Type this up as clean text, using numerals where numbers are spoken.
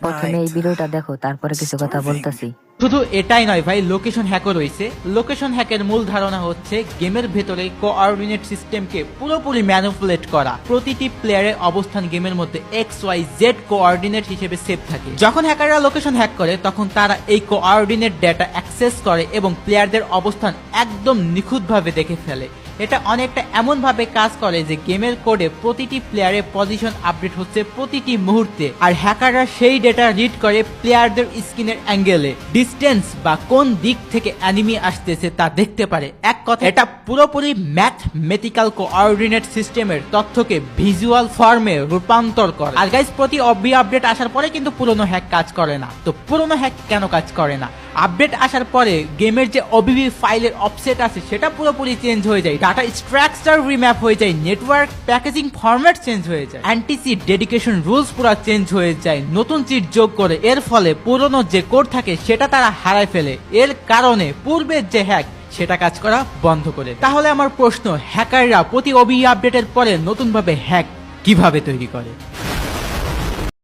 প্রথমে এই ভিডিওটা দেখো, তারপরে কিছু কথা বলতেছি। শুধু এটাই নয় ভাই, লোকেশন হ্যাকও রয়েছে। লোকেশন হ্যাকের মূল ধারণা হচ্ছে গেমের ভেতরে কোঅর্ডিনেট সিস্টেমকে পুরোপুরি ম্যানিপুলেট করা। প্রতিটি প্লেয়ারের অবস্থান গেমের মধ্যে XYZ কোঅর্ডিনেট হিসেবে সেভ থাকে। যখন হ্যাকাররা লোকেশন হ্যাক করে তখন তারা এই কোঅর্ডিনেট ডেটা অ্যাক্সেস করে এবং প্লেয়ারদের অবস্থান একদম নিখুঁতভাবে দেখে ফেলে। এটা অনেকটা এমন ভাবে কাজ করে যে গেমের কোডে প্রতিটি প্লেয়ারের পজিশন আপডেট হচ্ছে প্রতিটি মুহূর্তে, আর হ্যাকাররা সেই ডেটা রিড করে প্লেয়ারদের স্ক্রিনের অ্যাঙ্গেলে, ডিস্টেন্স বা কোন দিক থেকে এনিমি আসতেছে তা দেখতে পারে। এক কথা, এটা পুরোপুরি ম্যাথমেটিক্যাল কোঅর্ডিনেট সিস্টেমের তথ্যকে ভিজুয়াল ফর্মে রূপান্তর করে। আর গাইস, প্রতি অবি আপডেট আসার পরে কিন্তু পুরনো হ্যাক কাজ করে না। তো পুরনো হ্যাক কেন কাজ করে না? আপডেট আসার পরে গেমের যে ওবিবি ফাইলের অফসেট আছে সেটা পুরোপুরি চেঞ্জ হয়ে যায়, ডাটা স্ট্রাকচার রিম্যাপ হয়ে যায়, নেটওয়ার্ক প্যাকেজিং ফরম্যাট চেঞ্জ হয়ে যায়, অ্যান্টি চিট ডেডিকেশন রুলস পুরো চেঞ্জ হয়ে যায়, নতুন চিট যোগ করে। এর ফলে পুরনো যে কোড থাকে সেটা তারা হারায় ফেলে। এর কারণে পূর্বের যে হ্যাক সেটা কাজ করা বন্ধ করে। তাহলে আমার প্রশ্ন, হ্যাকাররা প্রতি ওবি আপডেটের পরে নতুনভাবে হ্যাক কিভাবে তৈরি করে?